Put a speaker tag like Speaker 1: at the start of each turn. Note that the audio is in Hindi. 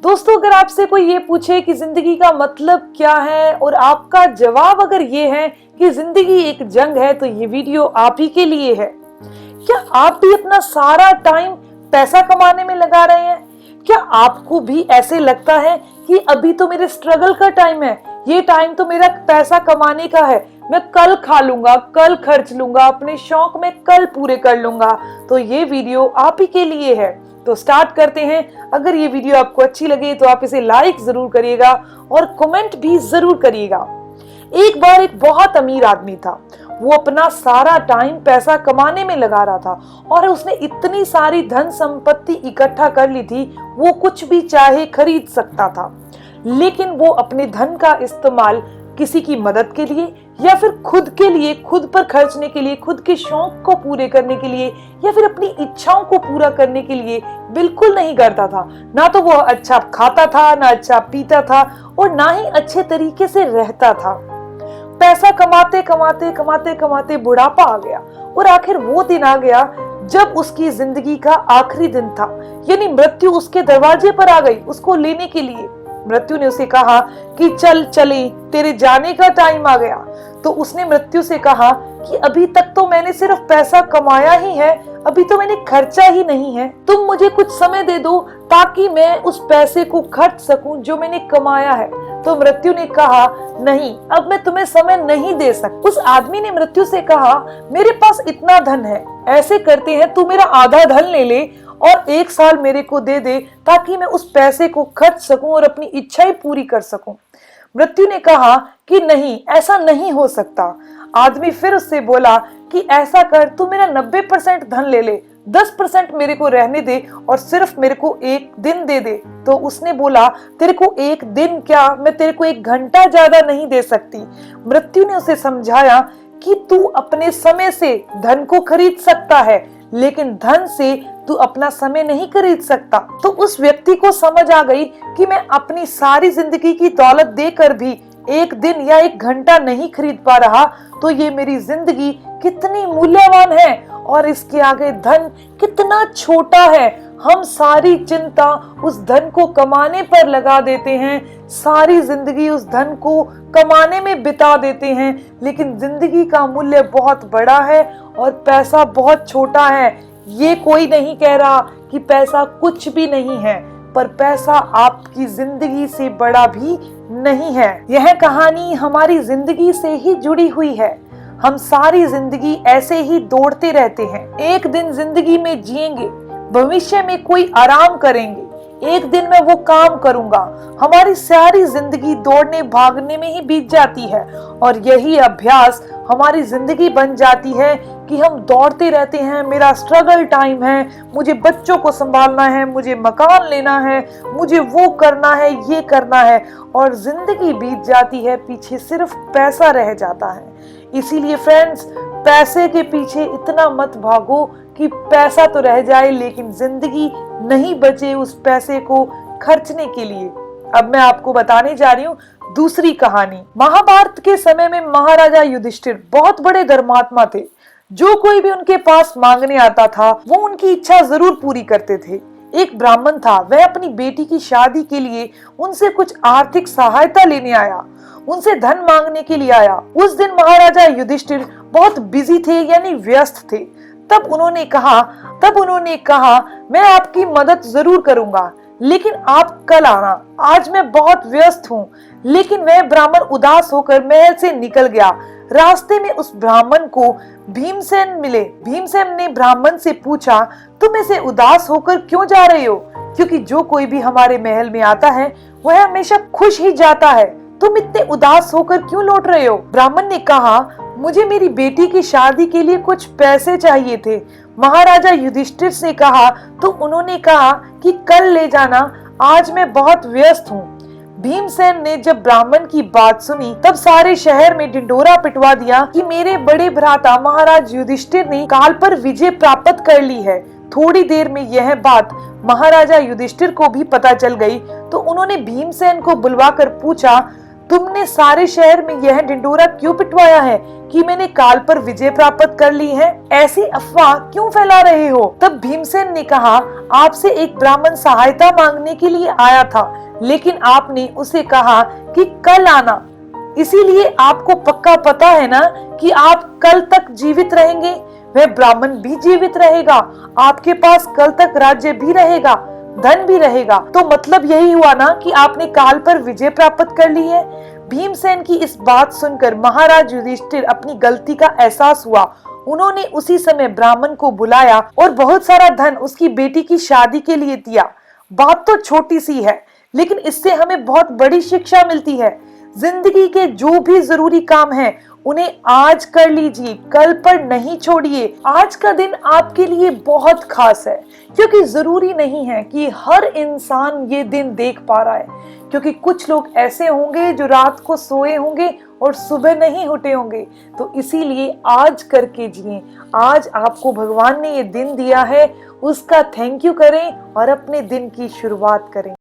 Speaker 1: दोस्तों, अगर आपसे कोई ये पूछे कि जिंदगी का मतलब क्या है और आपका जवाब अगर ये है कि जिंदगी एक जंग है, तो ये वीडियो आप ही के लिए है। क्या आप भी अपना सारा टाइम पैसा कमाने में लगा रहे हैं? क्या आपको भी ऐसे लगता है कि अभी तो मेरे स्ट्रगल का टाइम है, ये टाइम तो मेरा पैसा कमाने का है, मैं कल खा लूंगा, कल खर्च लूंगा, अपने शौक में कल पूरे कर लूंगा? तो ये वीडियो आप ही के लिए है। तो स्टार्ट करते हैं। अगर ये वीडियो आपको अच्छी लगे तो आप इसे लाइक जरूर करिएगा और कमेंट भी जरूर करिएगा। एक बार एक बहुत अमीर आदमी था। वो अपना सारा टाइम पैसा कमाने में लगा रहा था और उसने इतनी सारी धन संपत्ति इकट्ठा कर ली थी, वो कुछ भी चाहे खरीद सकता था। लेकिन वो अपने धन का इस्तेमाल किसी की मदद के लिए या फिर खुद के लिए, खुद पर खर्चने के लिए, खुद के शौक को पूरे करने के लिए या फिर अपनी इच्छाओं को पूरा करने के लिए बिल्कुल नहीं करता था। ना तो वो अच्छा खाता था, ना अच्छा पीता था और ना ही अच्छे तरीके से रहता था। पैसा कमाते कमाते कमाते कमाते बुढ़ापा आ गया और आखिर वो दिन आ गया जब उसकी जिंदगी का आखिरी दिन था, यानी मृत्यु उसके दरवाजे पर आ गई उसको लेने के लिए। मृत्यु ने उसे कहा कि चल चले, तेरे जाने का टाइम आ गया। तो उसने मृत्यु से कहा कि अभी तक तो मैंने सिर्फ पैसा कमाया ही है, अभी तो मैंने खर्चा ही नहीं है। तुम मुझे कुछ समय दे दो ताकि मैं उस पैसे को खर्च सकूं जो मैंने कमाया है। तो मृत्यु ने कहा, नहीं, अब मैं तुम्हें समय नहीं दे सकता। उस आदमी ने मृत्यु से कहा, मेरे पास इतना धन है, ऐसे करते हैं तू मेरा आधा धन ले ले और 1 साल मेरे को दे दे ताकि मैं उस पैसे को खर्च सकूं और अपनी इच्छाएं पूरी कर सकूं। मृत्यु ने कहा कि नहीं, ऐसा नहीं हो सकता। आदमी फिर उससे बोला कि ऐसा कर, तू मेरा 90% धन ले ले, 10% मेरे को रहने दे और सिर्फ मेरे को 1 दिन दे दे। तो उसने बोला, तेरे को 1 दिन क्या, मैं तेरे को 1 घंटा ज्यादा नहीं दे सकती। मृत्यु ने उसे समझाया कि तू अपने समय से धन को खरीद सकता है, लेकिन धन से तू अपना समय नहीं खरीद सकता। तो उस व्यक्ति को समझ आ गई कि मैं अपनी सारी जिंदगी की दौलत देकर भी 1 दिन या 1 घंटा नहीं खरीद पा रहा, तो ये मेरी जिंदगी कितनी मूल्यवान है और इसके आगे धन कितना छोटा है। हम सारी चिंता उस धन को कमाने पर लगा देते हैं, सारी जिंदगी उस धन को कमाने में बिता देते हैं, लेकिन जिंदगी का मूल्य बहुत बड़ा है और पैसा बहुत छोटा है। ये कोई नहीं कह रहा कि पैसा कुछ भी नहीं है, पर पैसा आपकी जिंदगी से बड़ा भी नहीं है। यह कहानी हमारी जिंदगी से ही जुड़ी हुई है। हम सारी जिंदगी ऐसे ही दौड़ते रहते हैं। एक दिन जिंदगी में जिएंगे, भविष्य में कोई आराम करेंगे, एक दिन मैं वो काम करूंगा। हमारी सारी जिंदगी दौड़ने भागने में ही बीत जाती है और यही अभ्यास हमारी जिंदगी बन जाती है कि हम दौड़ते रहते हैं। मेरा स्ट्रगल टाइम है, मुझे बच्चों को संभालना है, मुझे मकान लेना है, मुझे वो करना है, ये करना है, और जिंदगी बीत जाती है, पीछे सिर्फ पैसा रह जाता है। इसीलिए फ्रेंड्स, पैसे के पीछे इतना मत भागो कि पैसा तो रह जाए लेकिन जिंदगी नहीं बचे उस पैसे को खर्चने के लिए। अब मैं आपको बताने जा रही हूँ दूसरी कहानी। महाभारत के समय में महाराजा युधिष्ठिर बहुत बड़े धर्मात्मा थे। जो कोई भी उनके पास मांगने आता था वो उनकी इच्छा जरूर पूरी करते थे। एक ब्राह्मण था, वह अपनी बेटी की शादी के लिए उनसे कुछ आर्थिक सहायता लेने आया, उनसे धन मांगने के लिए आया। उस दिन महाराजा युधिष्ठिर बहुत बिजी थे, यानी व्यस्त थे। तब उन्होंने कहा मैं आपकी मदद जरूर करूंगा, लेकिन आप कल आना, आज मैं बहुत व्यस्त हूँ। लेकिन वह ब्राह्मण उदास होकर महल से निकल गया। रास्ते में उस ब्राह्मण को भीमसेन मिले। भीमसेन ने ब्राह्मण से पूछा, तुम ऐसे उदास होकर क्यों जा रहे हो? क्योंकि जो कोई भी हमारे महल में आता है वह हमेशा खुश ही जाता है, तुम इतने उदास होकर क्यों लौट रहे हो? ब्राह्मण ने कहा, मुझे मेरी बेटी की शादी के लिए कुछ पैसे चाहिए थे। महाराजा युधिष्ठिर से कहा तो उन्होंने कहा कि कल ले जाना, आज मैं बहुत व्यस्त हूँ। भीमसेन ने जब ब्राह्मण की बात सुनी तब सारे शहर में ढिंढोरा पिटवा दिया कि मेरे बड़े भ्राता महाराज युधिष्ठिर ने काल पर विजय प्राप्त कर ली है। थोड़ी देर में यह बात महाराजा युधिष्ठिर को भी पता चल गई तो उन्होंने भीमसेन को बुलवाकर पूछा, तुमने सारे शहर में यह ढिंढोरा क्यों पिटवाया है कि मैंने काल पर विजय प्राप्त कर ली है? ऐसी अफवाह क्यों फैला रहे हो? तब भीमसेन ने कहा, आपसे एक ब्राह्मण सहायता मांगने के लिए आया था, लेकिन आपने उसे कहा कि कल आना। इसीलिए आपको पक्का पता है ना कि आप कल तक जीवित रहेंगे। वह ब्राह्मण भी जीवित रहेगा, आपके पास कल तक राज्य भी रहेगा, धन भी रहेगा। तो मतलब यही हुआ ना कि आपने काल पर विजय प्राप्त कर ली है। भीमसेन की इस बात सुनकर महाराज युधिष्ठिर अपनी गलती का एहसास हुआ। उन्होंने उसी समय ब्राह्मण को बुलाया और बहुत सारा धन उसकी बेटी की शादी के लिए दिया। बात तो छोटी सी है, लेकिन इससे हमें बहुत बड़ी शिक्षा मिलती है। जिंदगी के जो भी जरूरी काम है उन्हें आज कर लीजिए, कल पर नहीं छोड़िए। आज का दिन आपके लिए बहुत खास है, क्योंकि जरूरी नहीं है कि हर इंसान ये दिन देख पा रहा है, क्योंकि कुछ लोग ऐसे होंगे जो रात को सोए होंगे और सुबह नहीं उठे होंगे। तो इसीलिए आज करके जिए। आज आपको भगवान ने ये दिन दिया है, उसका थैंक यू करें और अपने दिन की शुरुआत करें।